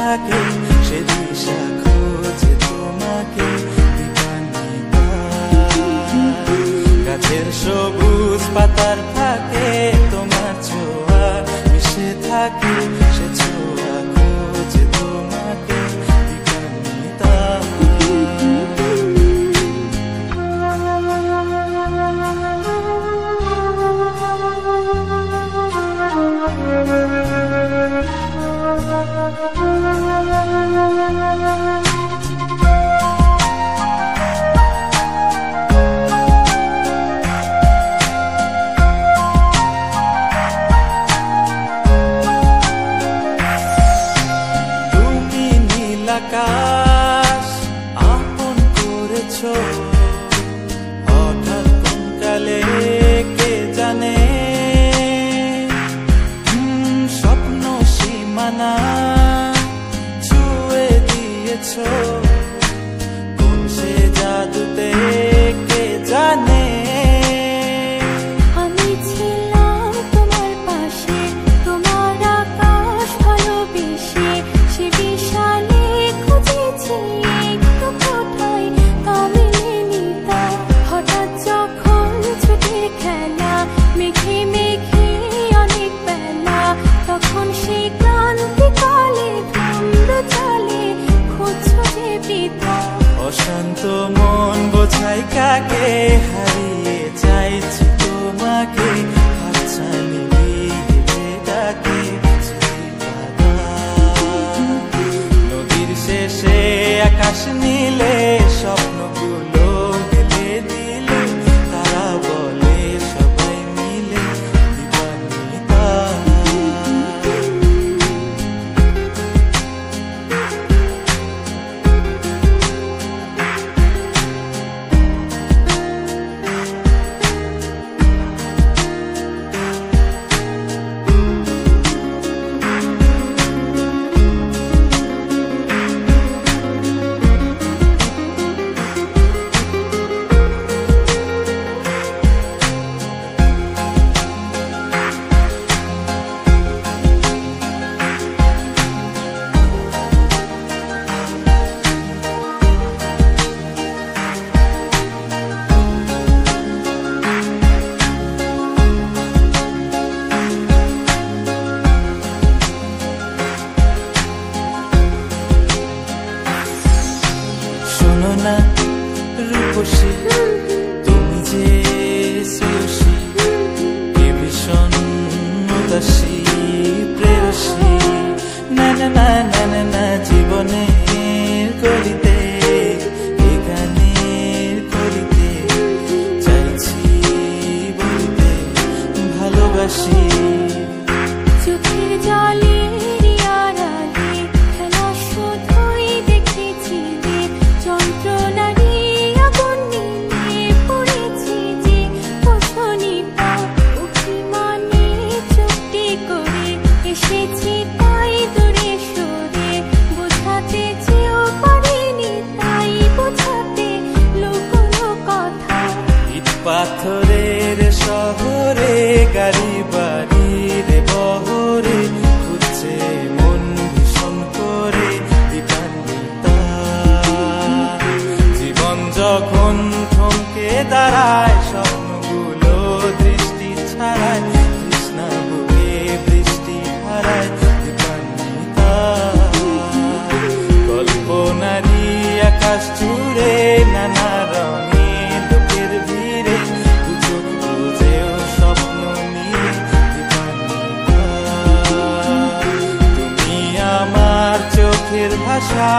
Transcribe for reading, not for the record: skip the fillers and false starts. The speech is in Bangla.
থাকে সে দিশা খোঁজে তোমাকে দীপান্বিতা। গাছের সবুজ পাতার থাকে তোমার ছোঁয়া মিশে থাকে সে ছোঁয়া খোঁজে তোমাকে দীপান্বিতা। তুমি নীল আকাশ আপন করেছো হঠাৎ কোন কালে কে জানে, স্বপ্ন সীমানা ছুঁয়ে দিয়েছো কোন সে জাদুতে কে জানে। আমি ছিলাম তোমার পাশে, তোমার আকাশ ভালোবেসে, সে বিশালে খুঁজেছি একটু কোথায় তা মেলেনি তা। হঠাৎ যখন ছুটির খেলা মেঘে মেঘে অনেক বেলা, তখন সেই ক্রান্তিকালে ভ্রমর চালে খুঁজছো যে পিতা। অশান্ত মন বোঝাই কাকে হারিয়ে চাইছি তোমাকে হাতছানি দিয়ে ডাকে নদীর শেষে আকাশ নীলে স্বপ্নগুলো মেলে দিলে তারা বলে সবাই মিলে দীপান্বিতা। শোনো না রূপসী তুমি যে শ্রেয়সী কে ভীষণ উদাসী প্রেয়সী। না না না না না না জীবনের করিতে এ গানের করিতে চাইছি বলতে ভালোবাসি। চোখের জলের আড়ালে খেলা শুধুই দেখেছি যে, যন্ত্রণারই আগুন নিয়ে পড়েছি যে। বোঝনিতা অভিমানে চুক্তি করে এসেছি তাই দূরে সরে, বোঝাতে চেয়েও পারিনি তাই বোঝাতে লুকোনো কথা। ইট পাথরের শহরে গাড়ি বাড়ির বহরে খুঁজছে মন ভীষণ করে দীপান্বিতা। জীবন যখন থমকে দাঁড়ায় স্বপ্নগুলো দৃষ্টি ছাড়ায় তৃষ্ণা বুকে বৃষ্টি হারায় দীপান্বিতা। কল্পনারই আকাশ জুড়ে নানা রঙে লোকের ভিড়ে দুচোখ বুঝেও স্বপ্ন নিয়ে দীপান্বিতা। তুমি আমার চোখের ভাষা।